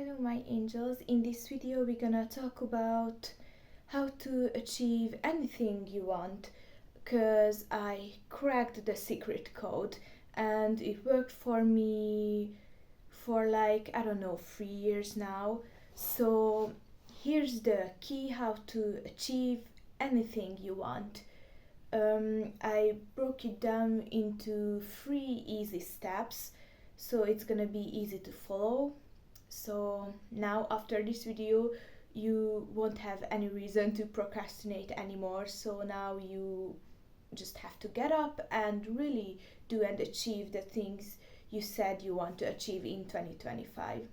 Hello my angels. In this video we're gonna talk about how to achieve anything you want, because I cracked the secret code and it worked for me for like, I don't know, 3 years now. So here's the key how to achieve anything you want. I broke it down into 3 easy steps, so it's gonna be easy to follow. So now after this video you won't have any reason to procrastinate anymore. So now you just have to get up and really do and achieve the things you said you want to achieve in 2025.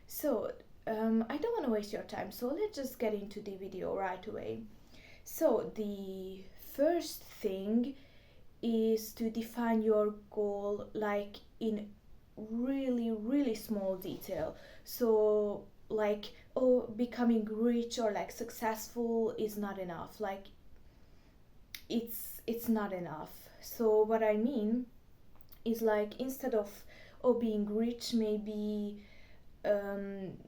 So I don't want to waste your time, so let's just get into the video right away. So the first thing is to define your goal like in really small detail. So like, oh, becoming rich or like successful is not enough. Like it's not enough. So what I mean is, like, instead of, oh, being rich, maybe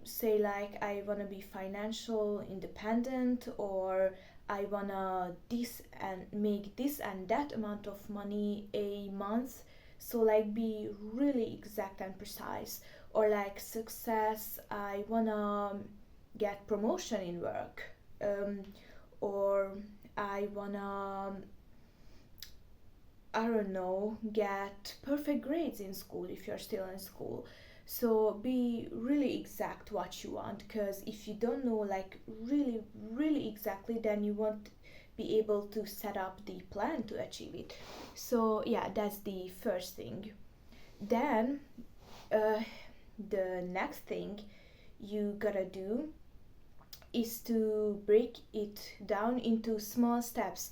say like I want to be financial independent, or I want to this and make this and that amount of money a month. So like be really exact and precise. Or like success, I want to get promotion in work, or I want to, I don't know, get perfect grades in school if you're still in school. So be really exact what you want, because if you don't know like really exactly, then you won't be able to set up the plan to achieve it. So yeah, that's the first thing. Then uh, the next thing you gotta do is to break it down into small steps,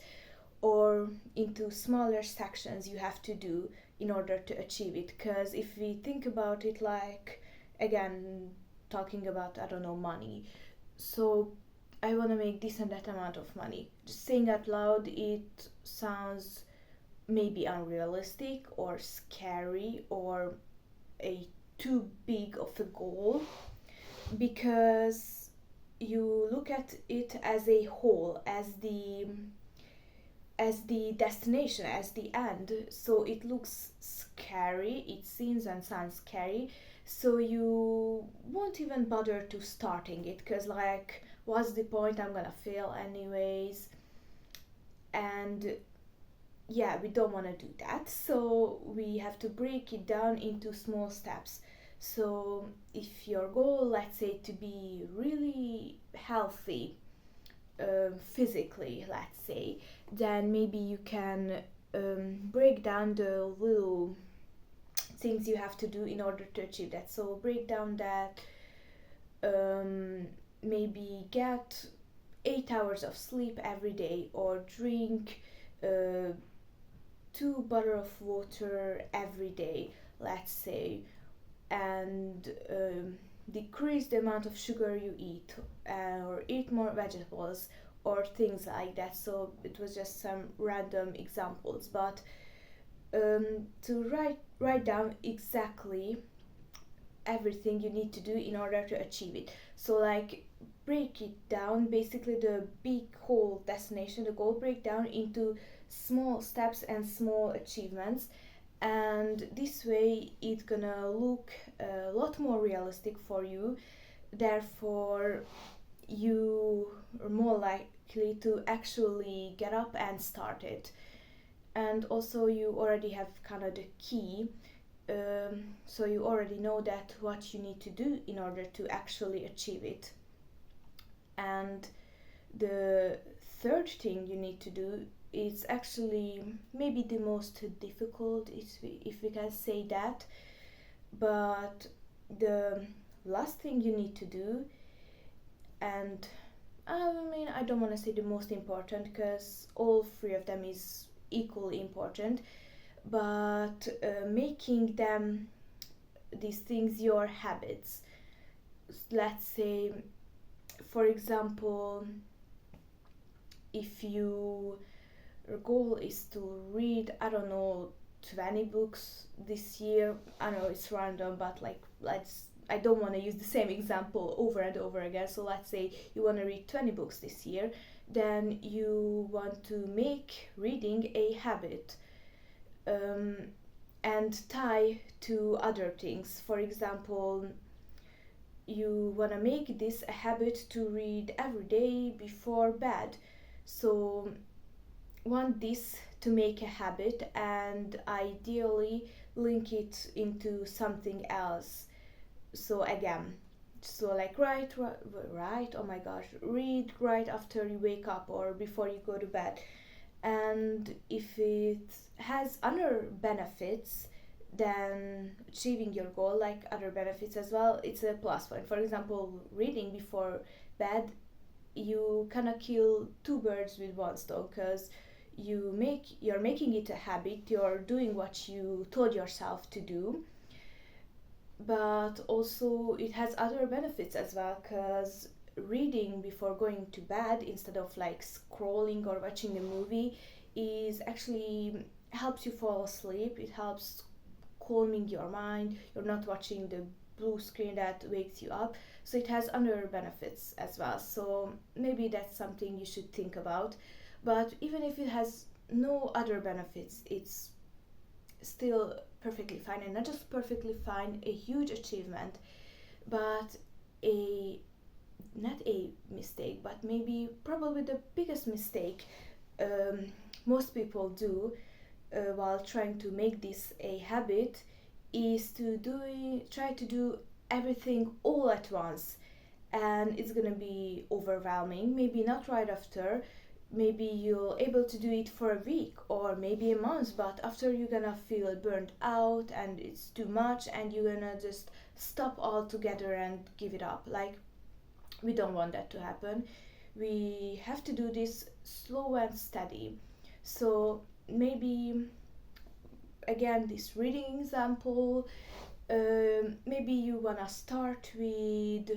or into smaller sections you have to do in order to achieve it. Because if we think about it, like, again, talking about, I don't know, money. So I want to make this and that amount of money. Just saying out loud, it sounds maybe unrealistic or scary or a too big of a goal, because you look at it as a whole, as the destination, as the end. So it looks scary, it seems and sounds scary. So you won't even bother to starting it, because like, what's the point, I'm gonna fail anyways. And yeah, we don't want to do that. So we have to break it down into small steps. So if your goal, let's say, to be really healthy, physically, let's say, then maybe you can break down the little things you have to do in order to achieve that. So break down that, maybe get 8 hours of sleep every day, or drink 2 bottles of water every day, let's say, and decrease the amount of sugar you eat, or eat more vegetables, or things like that. So it was just some random examples, but to write down exactly everything you need to do in order to achieve it. So like, break it down, basically the big whole destination, the goal, break down into small steps and small achievements. And this way it's gonna look a lot more realistic for you. Therefore you are more likely to actually get up and start it. And also you already have kind of the key, so you already know that what you need to do in order to actually achieve it. And the third thing you need to do is actually maybe the most difficult, if we can say that. But the last thing you need to do, and I mean, I don't want to say the most important, because all three of them is equally important, but making them, these things, your habits. Let's say, for example, if your goal is to read, I don't know, 20 books this year, I know it's random, but like, let's I don't want to use the same example over and over again. So let's say you want to read 20 books this year, then you want to make reading a habit, um, and tie to other things. For example, you want to make this a habit to read every day before bed. So want this to make a habit and ideally link it into something else. So again, so like write, oh my gosh, read right after you wake up or before you go to bed. And if it has other benefits than achieving your goal, like other benefits as well, it's a plus point. For example, reading before bed, you kind of kill two birds with one stone, because you're making it a habit, you're doing what you told yourself to do, but also it has other benefits as well, because reading before going to bed instead of like scrolling or watching a movie is actually helps you fall asleep. It helps calming your mind. You're not watching the blue screen that wakes you up. So it has other benefits as well. So maybe that's something you should think about. But even if it has no other benefits, it's still perfectly fine, and not just perfectly fine, a huge achievement, but a not a mistake, but maybe probably the biggest mistake most people do while trying to make this a habit is to try to do everything all at once, and it's gonna be overwhelming. Maybe not right after, maybe you're able to do it for a week or maybe a month, but after you're gonna feel burnt out and it's too much and you're gonna just stop altogether and give it up. Like, we don't want that to happen. We have to do this slow and steady. So maybe again, this reading example, maybe you wanna start with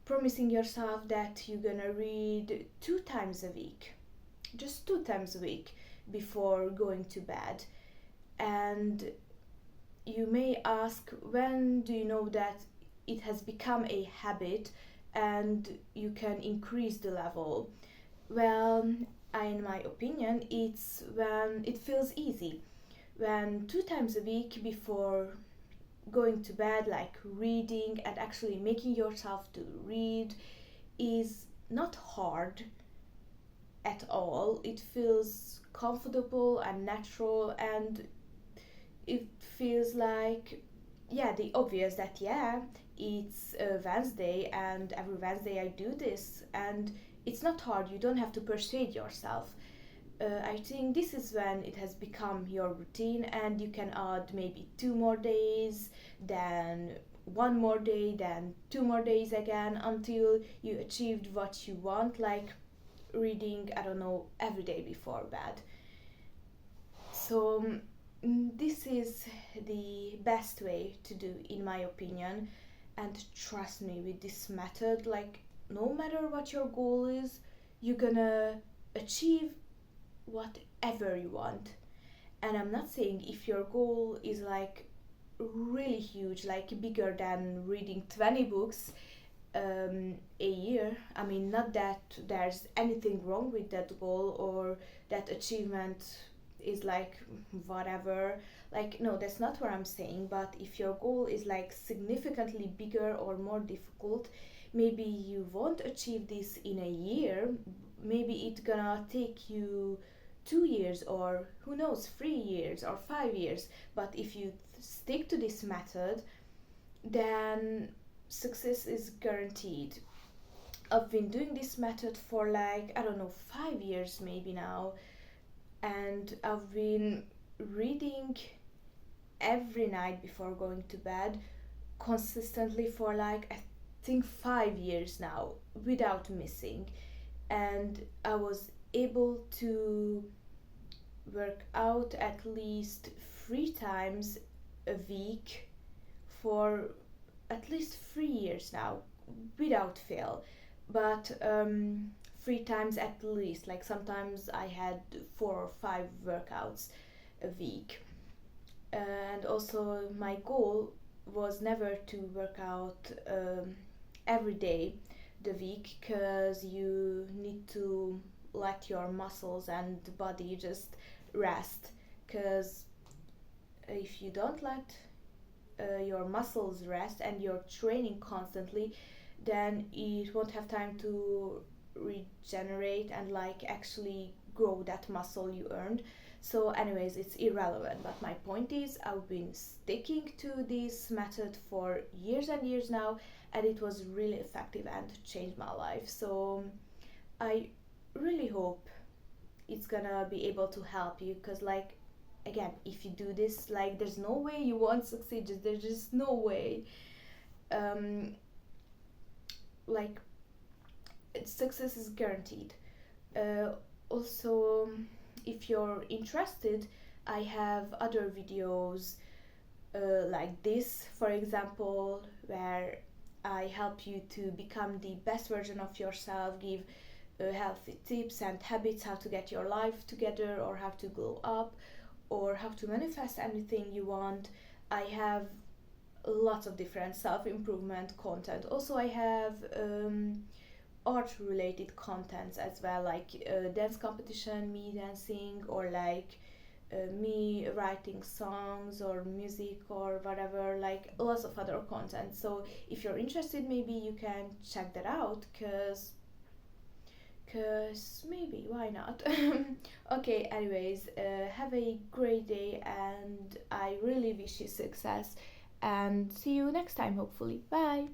promising yourself that you're gonna read 2 times a week, just 2 times a week before going to bed. And you may ask, when do you know that it has become a habit and you can increase the level? Well, in my opinion, it's when it feels easy. When 2 times a week before going to bed, like reading and actually making yourself to read, is not hard at all. It feels comfortable and natural, and it feels like, yeah, the obvious that, yeah, it's Wednesday and every Wednesday I do this, and it's not hard. You don't have to persuade yourself. I think this is when it has become your routine, and you can add maybe 2 more days, then 1 more day, then 2 more days again, until you achieved what you want, like reading, I don't know, every day before bed. So this is the best way to do, in my opinion. And trust me, with this method, like, no matter what your goal is, you're gonna achieve whatever you want. And I'm not saying if your goal is like really huge, like bigger than reading 20 books a year. I mean, not that there's anything wrong with that goal or that achievement is like whatever. Like, no, that's not what I'm saying. But if your goal is like significantly bigger or more difficult, maybe you won't achieve this in a year. Maybe it's gonna take you 2 years, or who knows, 3 years or 5 years. But if you stick to this method, then success is guaranteed. I've been doing this method for like, I don't know, 5 years maybe now, and I've been reading every night before going to bed consistently for like, I think, 5 years now, without missing. And I was able to work out at least 3 times a week for at least 3 years now, without fail. But 3 times at least. Like, sometimes I had 4 or 5 workouts a week. And also, my goal was never to work out every day the week, because you need to let your muscles and body just rest, because if you don't let your muscles rest and you're training constantly, then it won't have time to regenerate and like actually grow that muscle you earned. So anyways, it's irrelevant, but my point is I've been sticking to this method for years and years now, and it was really effective and changed my life. So I really hope it's gonna be able to help you, because like again, if you do this, like there's no way you won't succeed, there's just no way. um like success is guaranteed. uh, Also, if you're interested, I have other videos like this, for example, where I help you to become the best version of yourself, give healthy tips and habits, how to get your life together, or how to glow up, or how to manifest anything you want. I have lots of different self-improvement content. Also, I have art related contents as well, like dance competition, me dancing, or like me writing songs or music or whatever, like lots of other content. So if you're interested, maybe you can check that out, because maybe why not. Okay, anyways, have a great day, and I really wish you success, and see you next time, hopefully. Bye.